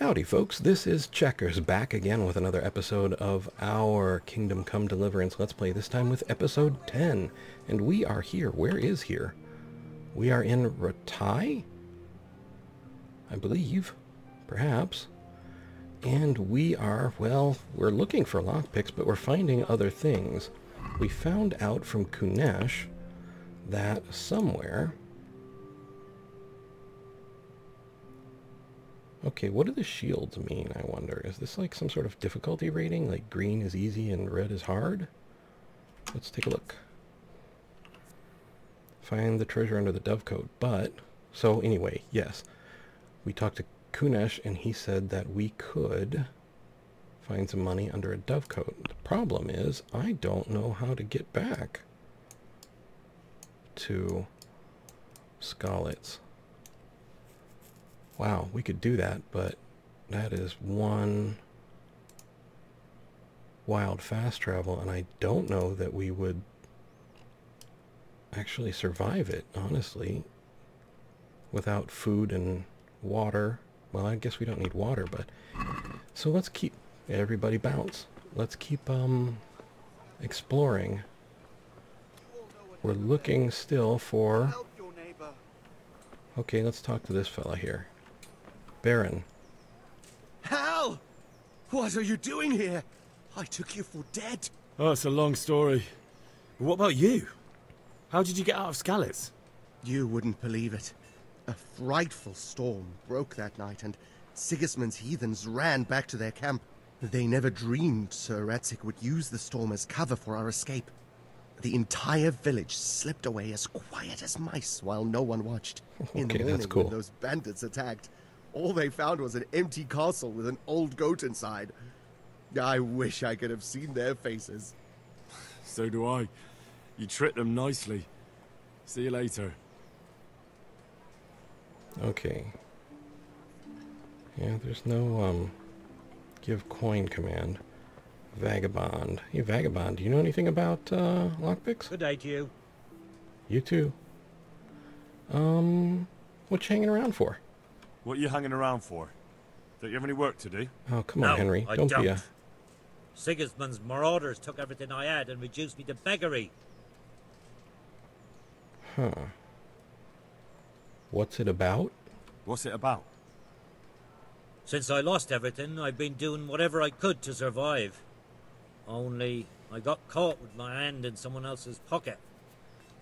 Howdy folks, this is Checkers back again with another episode of our Kingdom Come Deliverance Let's Play, this time with episode 10. And we are here. Where is here? We are in Rattay? I believe. Perhaps. And we are, well, we're looking for lockpicks, but we're finding other things. We found out from Kunesh that somewhere... Okay, what do the shields mean, I wonder? Is this like some sort of difficulty rating? Like green is easy and red is hard? Let's take a look. Find the treasure under the dovecote. But, so anyway, yes. We talked to Kunesh and he said that we could find some money under a dovecote. The problem is, I don't know how to get back to Skalitz. Wow, we could do that, but that is one wild fast travel, and I don't know that we would actually survive it, honestly, without food and water. Well, I guess we don't need water, but... So let's keep... Everybody bounce. Let's keep, exploring. We're looking still for... Okay, let's talk to this fella here. Baron. Hal! What are you doing here? I took you for dead. Oh, it's a long story. But what about you? How did you get out of Skalitz? You wouldn't believe it. A frightful storm broke that night, and Sigismund's heathens ran back to their camp. They never dreamed Sir Rattay would use the storm as cover for our escape. The entire village slipped away as quiet as mice while no one watched. In the morning, that's cool. when those bandits attacked, all they found was an empty castle with an old goat inside. I wish I could have seen their faces. So do I. You tricked them nicely. See you later. Okay. Yeah, there's no, give coin command. Vagabond. Hey, Vagabond, do you know anything about, lockpicks? Good day to you. You too. What you hanging around for? What are you hanging around for? Don't you have any work to do? Oh, come on, No, Henry. I Don't be a... Sigismund's marauders took everything I had and reduced me to beggary. Huh. What's it about? What's it about? Since I lost everything, I've been doing whatever I could to survive. Only, I got caught with my hand in someone else's pocket.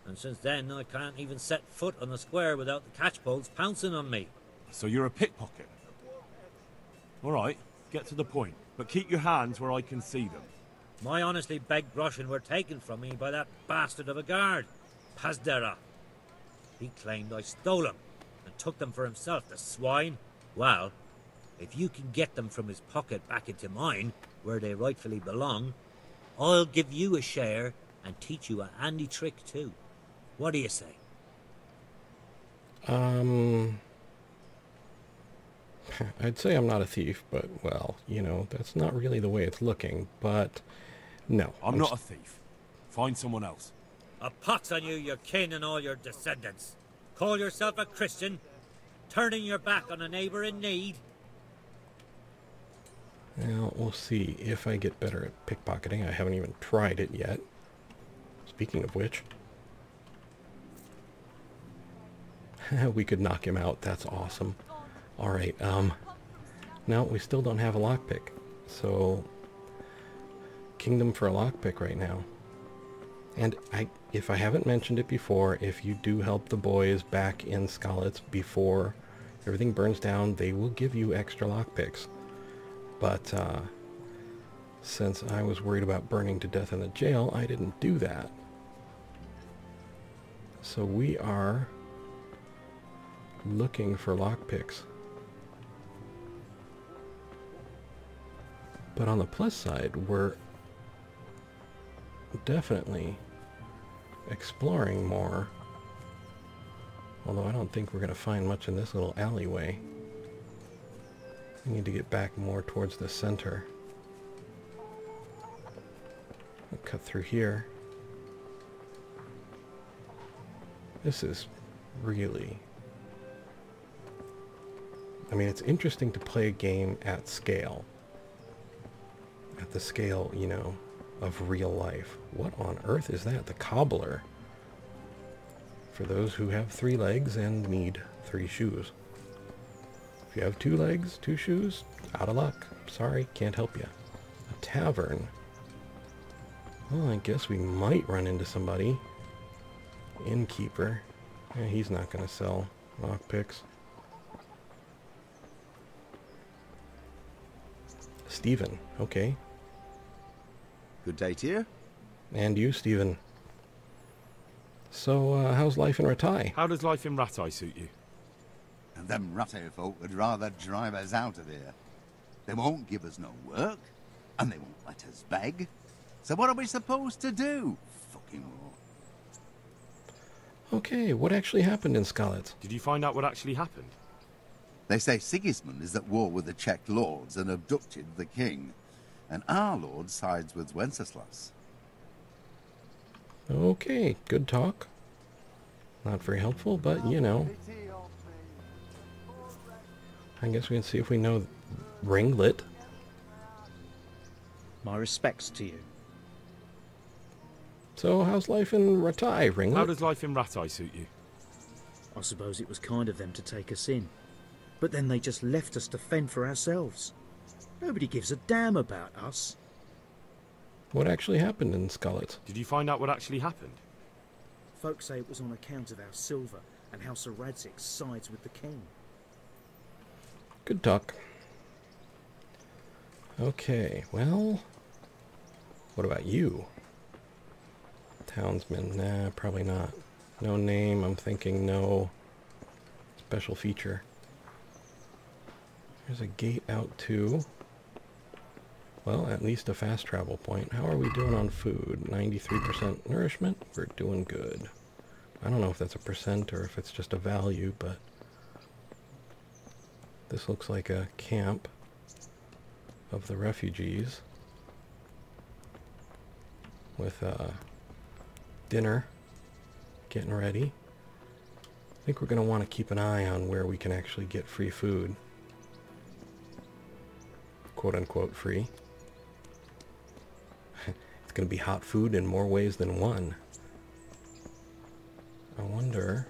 And since then, I can't even set foot on the square without the catchpoles pouncing on me. So you're a pickpocket? Alright, get to the point. But keep your hands where I can see them. My honestly begged groschen were taken from me by that bastard of a guard, Pazdera. He claimed I stole them and took them for himself, the swine. Well, if you can get them from his pocket back into mine, where they rightfully belong, I'll give you a share and teach you a handy trick too. What do you say? I'd say I'm not a thief, but, well, you know, that's not really the way it's looking, but no. I'm not a thief. Find someone else. A pox on you, your kin and all your descendants. Call yourself a Christian, turning your back on a neighbour in need. Well, we'll see if I get better at pickpocketing. I haven't even tried it yet. Speaking of which... we could knock him out. That's awesome. Alright, no, we still don't have a lockpick. So, kingdom for a lockpick right now. And if I haven't mentioned it before, if you do help the boys back in Skalitz before everything burns down, they will give you extra lockpicks. But, since I was worried about burning to death in the jail, I didn't do that. So we are looking for lockpicks. But on the plus side, we're definitely exploring more. Although I don't think we're going to find much in this little alleyway. We need to get back more towards the center. We'll cut through here. This is really I mean, it's interesting to play a game at scale. At the scale, you know, of real life. What on earth is that? The cobbler. For those who have 3 legs and need 3 shoes. If you have 2 legs, 2 shoes, out of luck. Sorry, can't help you. A tavern. Well, I guess we might run into somebody. Innkeeper. Yeah, he's not going to sell lockpicks. Stephen, okay. Good day to you. And you, Stephen. So, how's life in Rattay? How does life in Rattay suit you? And them Rattay folk would rather drive us out of here. They won't give us no work, and they won't let us beg. So what are we supposed to do? Fucking war. Okay, what actually happened in Skalitz? Did you find out what actually happened? They say Sigismund is at war with the Czech lords and abducted the king. And our lord sides with Wenceslas. Okay, good talk. Not very helpful, but you know. I guess we can see if we know Ringlet. My respects to you. So, how's life in Rattay, Ringlet? How does life in Rattay suit you? I suppose it was kind of them to take us in. But then they just left us to fend for ourselves. Nobody gives a damn about us. What actually happened in Skalitz? Did you find out what actually happened? Folks say it was on account of our silver and how Sir Rattay sides with the king. Good talk. Okay, well, what about you? Townsman, nah, probably not. No name, I'm thinking no special feature. There's a gate out to, well, at least a fast travel point. How are we doing on food? 93% nourishment? We're doing good. I don't know if that's a percent or if it's just a value, but this looks like a camp of the refugees with dinner getting ready. I think we're going to want to keep an eye on where we can actually get free food. Quote unquote free. It's going to be hot food in more ways than one. I wonder.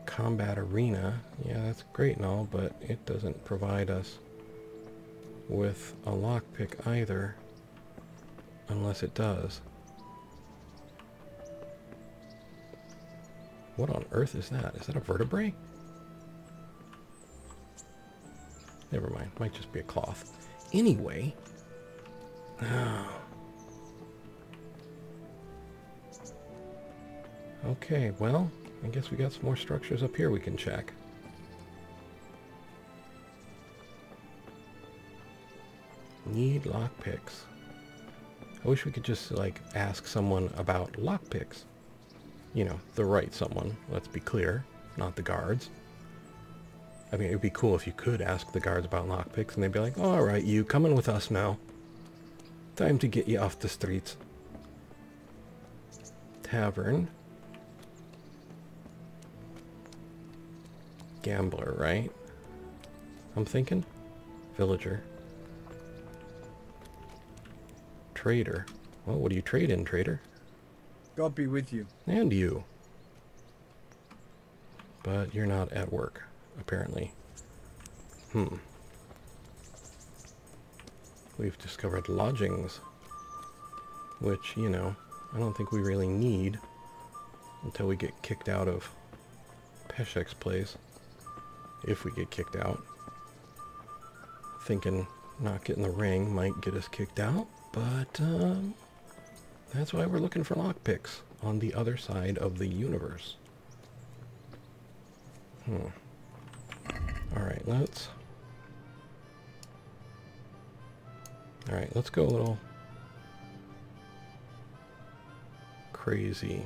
Combat arena. Yeah, that's great and all, but it doesn't provide us with a lockpick either. Unless it does. What on earth is that? Is that a vertebrae? Never mind. Might just be a cloth. Anyway. Oh. Okay, well, I guess we got some more structures up here we can check. Need lockpicks. I wish we could just, like, ask someone about lockpicks. You know, the right someone, let's be clear, not the guards. I mean, it would be cool if you could ask the guards about lockpicks and they'd be like, all right, you coming with us now. Time to get you off the streets. Tavern. Gambler, right? I'm thinking. Villager. Trader. Well, what do you trade in, trader? God be with you. And you. But you're not at work, apparently. We've discovered lodgings. Which, you know, I don't think we really need until we get kicked out of Peshek's place. If we get kicked out. Thinking not getting the ring might get us kicked out, but that's why we're looking for lockpicks on the other side of the universe. Alright, let's go a little crazy.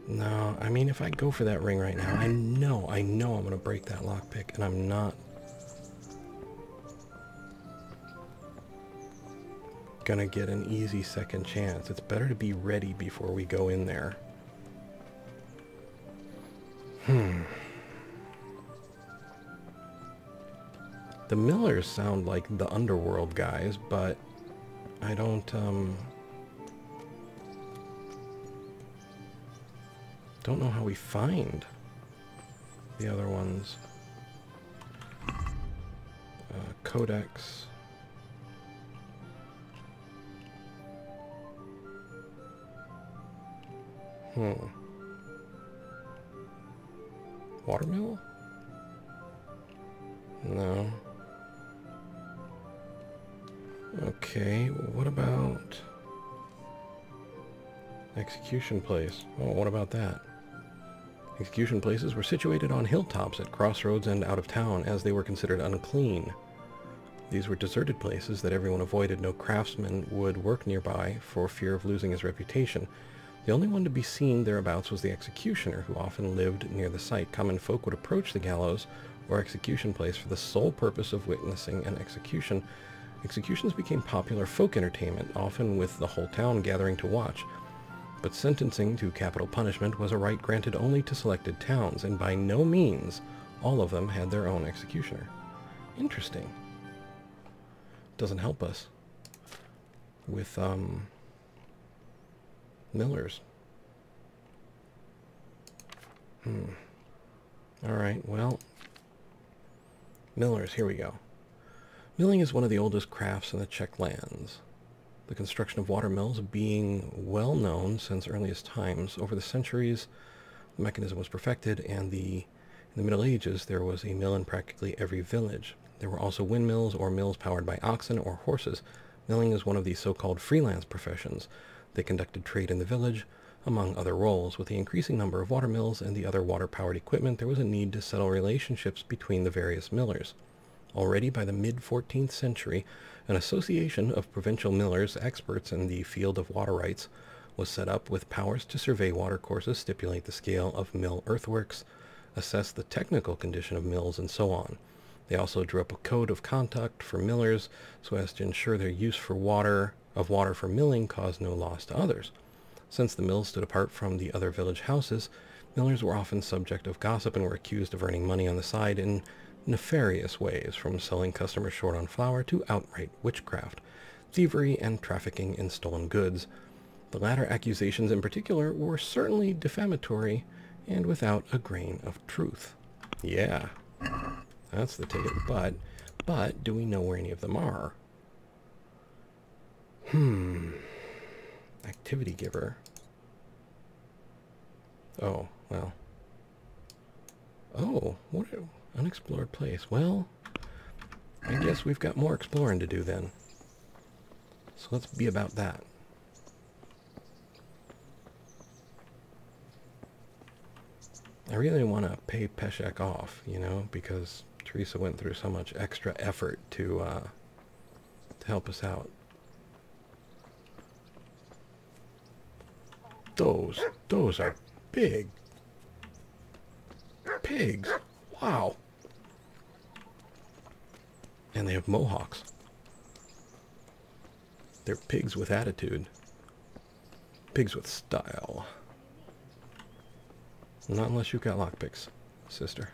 No, I mean, if I go for that ring right now, I know I'm going to break that lockpick, and I'm not. gonna get an easy second chance. It's better to be ready before we go in there. The Millers sound like the underworld guys, but I don't know how we find the other ones. Codex. Watermill? No. Okay, what about execution place? Oh, what about that? Execution places were situated on hilltops at crossroads and out of town, as they were considered unclean. These were deserted places that everyone avoided. No craftsman would work nearby for fear of losing his reputation. The only one to be seen thereabouts was the executioner, who often lived near the site. Common folk would approach the gallows or execution place for the sole purpose of witnessing an execution. Executions became popular folk entertainment, often with the whole town gathering to watch. But sentencing to capital punishment was a right granted only to selected towns, and by no means all of them had their own executioner. Interesting. Doesn't help us with Millers. Alright, well, Millers, here we go. Milling is one of the oldest crafts in the Czech lands. The construction of watermills being well known since earliest times. Over the centuries, the mechanism was perfected, and in the Middle Ages there was a mill in practically every village. There were also windmills or mills powered by oxen or horses. Milling is one of the so-called freelance professions. They conducted trade in the village, among other roles. With the increasing number of watermills and the other water-powered equipment, there was a need to settle relationships between the various millers. Already by the mid-14th century, an association of provincial millers, experts in the field of water rights, was set up with powers to survey watercourses, stipulate the scale of mill earthworks, assess the technical condition of mills, and so on. They also drew up a code of conduct for millers so as to ensure their use for water for milling caused no loss to others. Since the mills stood apart from the other village houses, millers were often subject of gossip and were accused of earning money on the side in nefarious ways, from selling customers short on flour to outright witchcraft, thievery, and trafficking in stolen goods. The latter accusations in particular were certainly defamatory and without a grain of truth. Yeah, that's the ticket. But do we know where any of them are? Activity giver. Oh, well. Oh, what an unexplored place. Well, I guess we've got more exploring to do then. So let's be about that. I really want to pay Peshek off, you know, because Teresa went through so much extra effort to help us out. Those are big pigs. Wow. And they have mohawks. They're pigs with attitude. Pigs with style. Not unless you've got lockpicks, sister.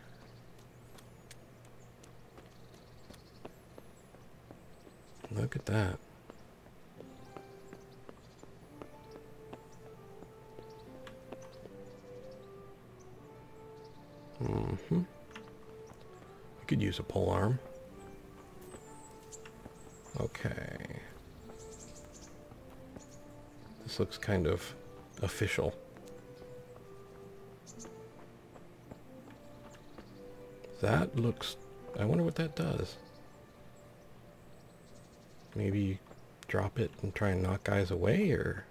Look at that. We could use a pole arm. Okay. This looks kind of official. That looks... I wonder what that does. Maybe drop it and try and knock guys away, or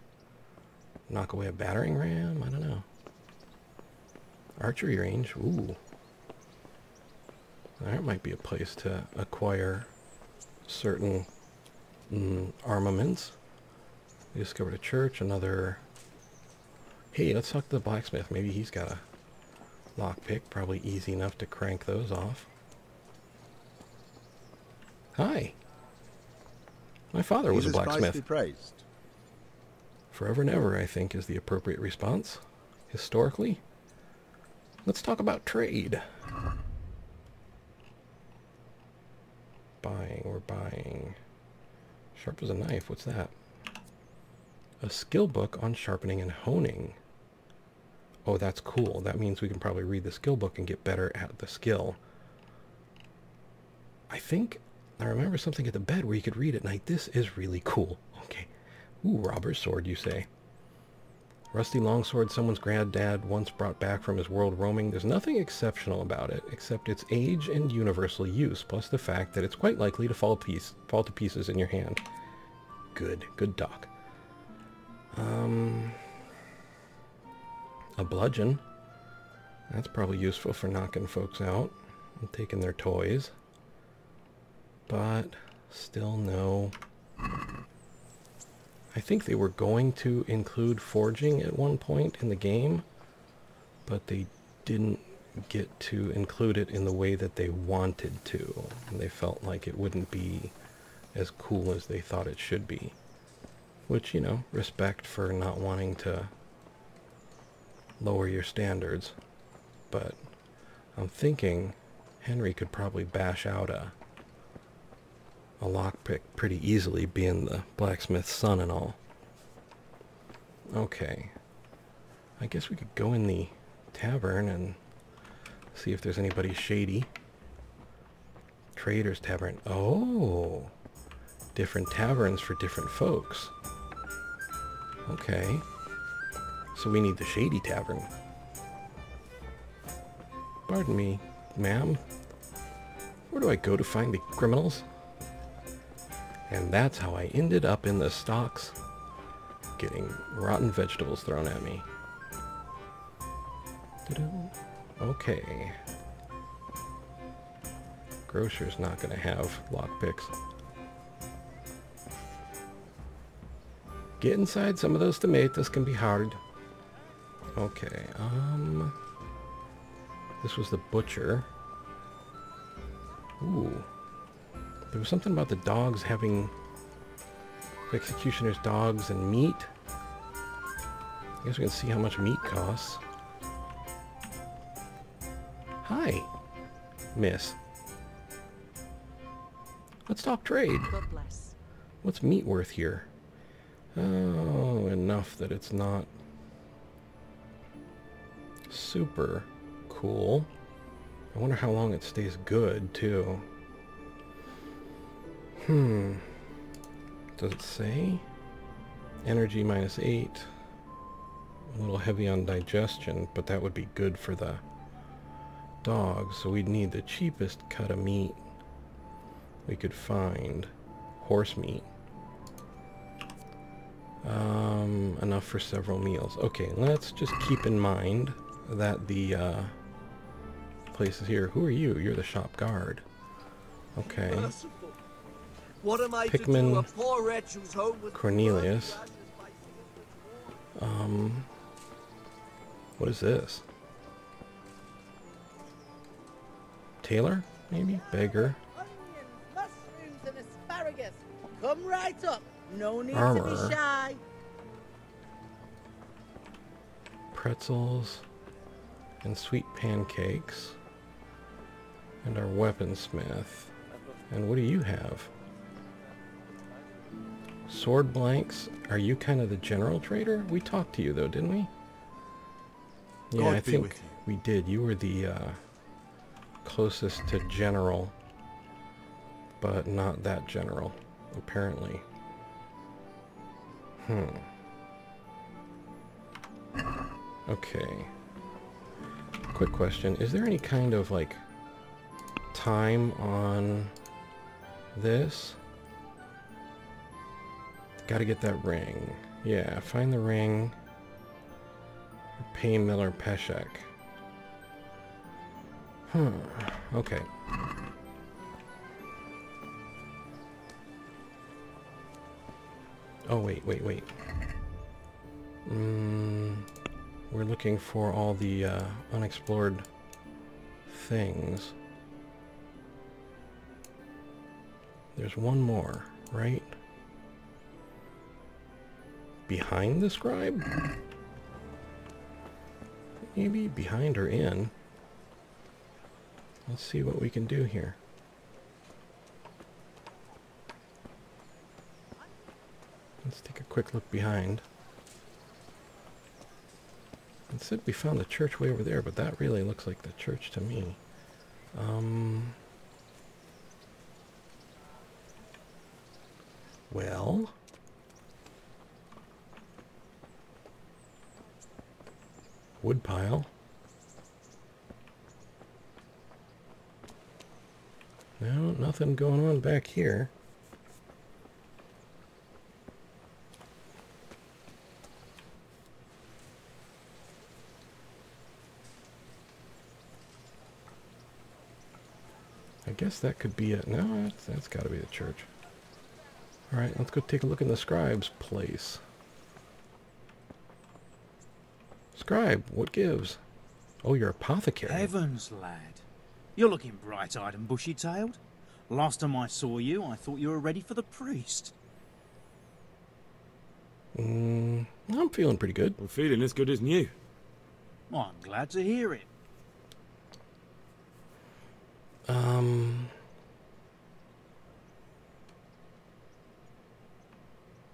knock away a battering ram? I don't know. Archery range. Ooh. That might be a place to acquire certain armaments. We discovered a church, another... Hey, let's talk to the blacksmith. Maybe he's got a lockpick. Probably easy enough to crank those off. Hi. My father was a Jesus Christ be blacksmith. praised. Forever and ever, I think, is the appropriate response. Historically. Let's talk about trade. Buying, we're buying. Sharp as a knife, what's that? A skill book on sharpening and honing. Oh, that's cool. That means we can probably read the skill book and get better at the skill. I think I remember something at the bed where you could read at night. This is really cool. Okay. Ooh, robber's sword, you say. Rusty longsword someone's granddad once brought back from his world roaming. There's nothing exceptional about it, except its age and universal use, plus the fact that it's quite likely to fall to pieces in your hand. Good doc. A bludgeon. That's probably useful for knocking folks out and taking their toys. But still no. I think they were going to include forging at one point in the game, but they didn't get to include it in the way that they wanted to. And they felt like it wouldn't be as cool as they thought it should be. Which, you know, respect for not wanting to lower your standards. But I'm thinking Henry could probably bash out a lockpick pretty easily, being the blacksmith's son and all. Okay. I guess we could go in the tavern and see if there's anybody shady. Trader's Tavern. Oh! Different taverns for different folks. Okay. So we need the Shady Tavern. Pardon me, ma'am. Where do I go to find the criminals? And that's how I ended up in the stocks, getting rotten vegetables thrown at me. Okay. Grocer's not going to have lockpicks. Get inside some of those tomatoes can be hard. Okay, this was the butcher. Ooh. There was something about the dogs having executioner's dogs and meat. I guess we can see how much meat costs. Hi, miss. Let's talk trade. God bless. What's meat worth here? Oh, enough that it's not super cool. I wonder how long it stays good, too. Does it say? Energy -8. A little heavy on digestion, but that would be good for the dogs, so we'd need the cheapest cut of meat we could find. Horse meat. Enough for several meals. Okay, let's just keep in mind that the place is here. Who are you? You're the shop guard. Okay. What am I Pickman, to do? A poor wretch whose home was Cornelius. What is this? Tailor? Maybe? Beggar? onions, mushrooms, and asparagus. Come right up. No need to Armor. be shy. Pretzels and sweet pancakes. And our weaponsmith. And what do you have? Sword blanks. Are you kind of the general trader? We talked to you though, didn't we? Yeah, God I be think with you. we did. You were the closest to general, but not that general, apparently. Okay. Quick question. Is there any kind of, like, time on this? Gotta get that ring. Yeah, find the ring. Pay Miller Peshek. Okay. Oh, wait. We're looking for all the unexplored things. There's one more, right? behind the scribe? Maybe behind or in. Let's see what we can do here. Let's take a quick look behind. It said we found the church way over there, but that really looks like the church to me. Well... woodpile. No, nothing going on back here. I guess that could be it. No, that's got to be the church. All right, let's go take a look in the scribe's place. Scribe, what gives? Oh, you're apothecary. Heavens, lad. You're looking bright-eyed and bushy-tailed. Last time I saw you, I thought you were ready for the priest. I'm feeling pretty good. I'm feeling as good as new. Well, I'm glad to hear it.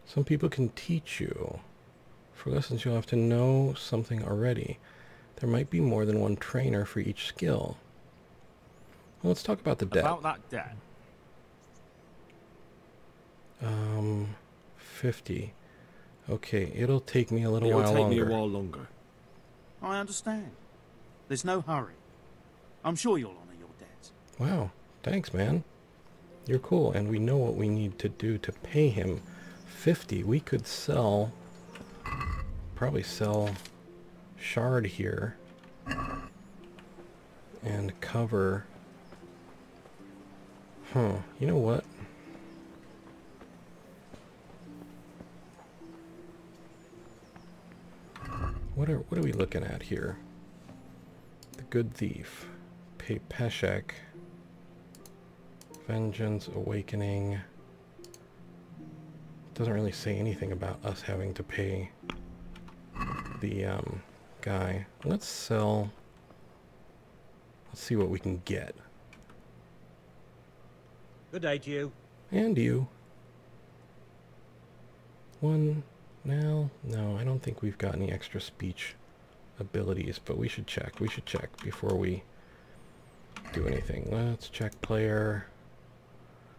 Some people can teach you. For lessons, you'll have to know something already. There might be more than one trainer for each skill. Well, let's talk about the debt. About that debt? 50. Okay, it'll take me a little while longer. It'll take me a while longer. I understand. There's no hurry. I'm sure you'll honor your debts. Wow, thanks, man. You're cool, and we know what we need to do to pay him. 50. We could sell... probably sell shard here and cover. You know what? What are we looking at here? The Good Thief, pay Peshek, Vengeance, Awakening. Doesn't really say anything about us having to pay the guy. Let's sell. Let's see what we can get. Good day to you. And you. One now? No, I don't think we've got any extra speech abilities, but we should check. We should check before we do anything. Let's check player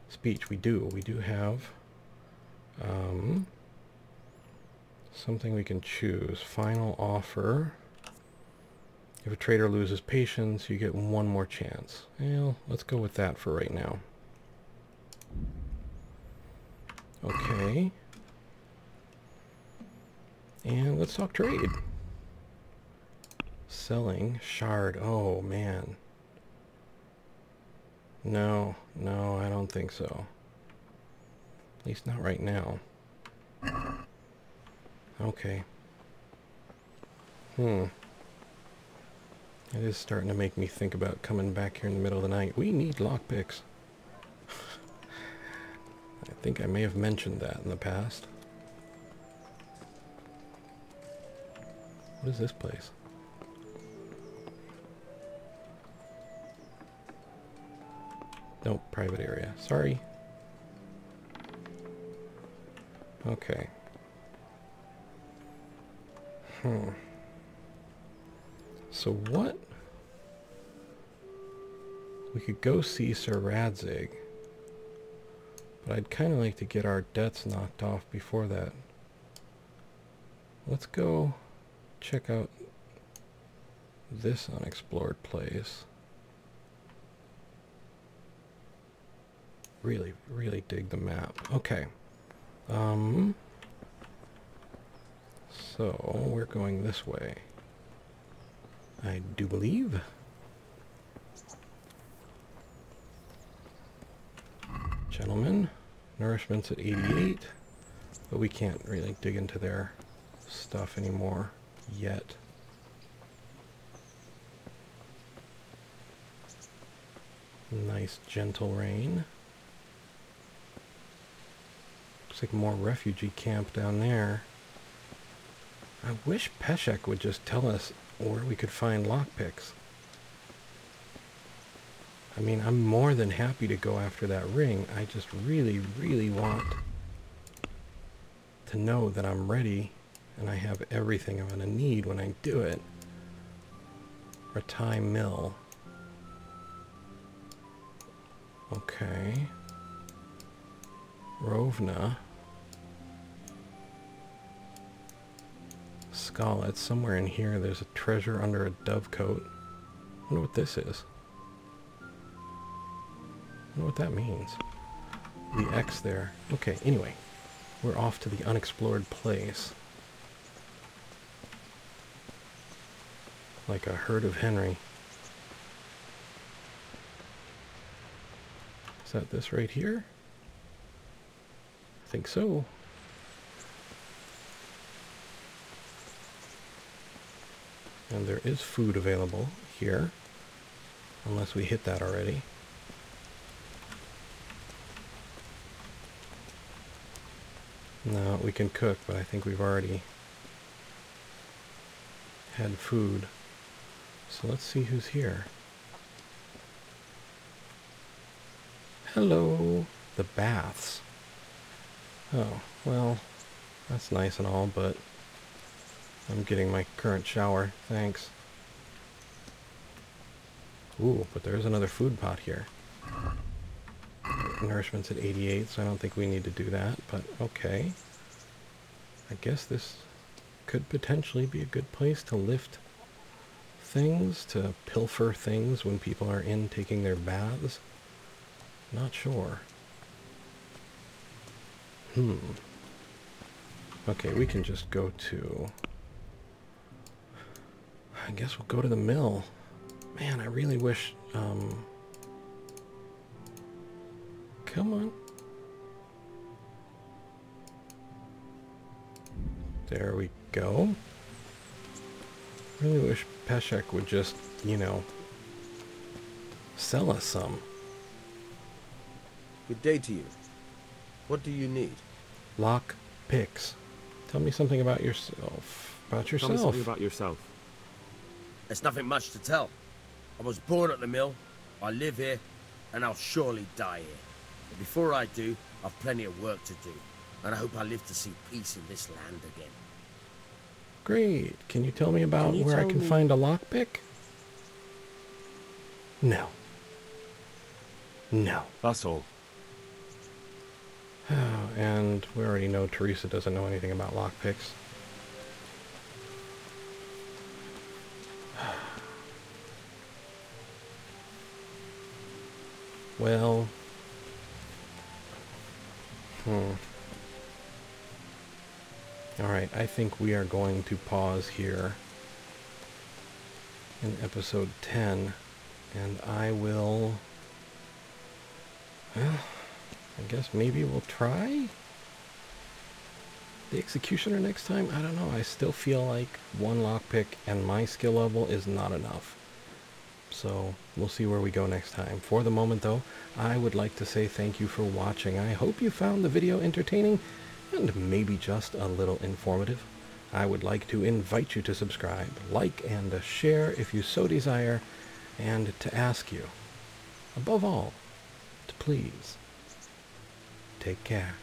speech. We do have something we can choose. Final offer. If a trader loses patience, you get one more chance. Well, let's go with that for right now. Okay. And let's talk trade. Selling shard. Oh, man. No, I don't think so. At least not right now. Okay. It is starting to make me think about coming back here in the middle of the night. We need lockpicks. I think I may have mentioned that in the past. What is this place? Nope, private area. Sorry. Okay. So what? We could go see Sir Radzig. But I'd kind of like to get our debts knocked off before that. Let's go check out this unexplored place. Really, really dig the map. Okay. So we're going this way, I do believe. Gentlemen, nourishment's at 88, but we can't really dig into their stuff anymore yet. Nice gentle rain. Looks like more refugee camp down there. I wish Peshek would just tell us where we could find lockpicks. I mean, I'm more than happy to go after that ring. I just really, really want to know that I'm ready and I have everything I'm going to need when I do it. Rattay Mill. Okay. Rovna. Skalitz. Somewhere in here there's a treasure under a dovecote. I wonder what this is. I wonder what that means. The X there. Okay, anyway. We're off to the unexplored place. Like a herd of Henry. Is that this right here? I think so. And there is food available here. Unless we hit that already. No, we can cook, but I think we've already had food. So let's see who's here. Hello! The baths. Oh, well, that's nice and all, but I'm getting my current shower. Thanks. Ooh, but there's another food pot here. Nourishment's at 88, so I don't think we need to do that, but okay. I guess this could potentially be a good place to lift things, to pilfer things when people are in taking their baths. Not sure. Okay, we can just go to... I guess we'll go to the mill. Man, I really wish... Come on. There we go. Really wish Peshek would just, you know, sell us some. Good day to you. What do you need? Lock picks. Tell me something about yourself. Tell me something about yourself. There's nothing much to tell. I was born at the mill, I live here, and I'll surely die here. But before I do, I've plenty of work to do, and I hope I live to see peace in this land again. Great. Can you tell me about where I can find a lockpick? No. No. That's all. Oh, and we already know Teresa doesn't know anything about lockpicks. Well... Alright, I think we are going to pause here in episode 10, and I will... Well, I guess maybe we'll try the Executioner next time? I don't know, I still feel like one lockpick and my skill level is not enough. So, we'll see where we go next time. For the moment, though, I would like to say thank you for watching. I hope you found the video entertaining and maybe just a little informative. I would like to invite you to subscribe, like, and share if you so desire, and to ask you, above all, to please take care.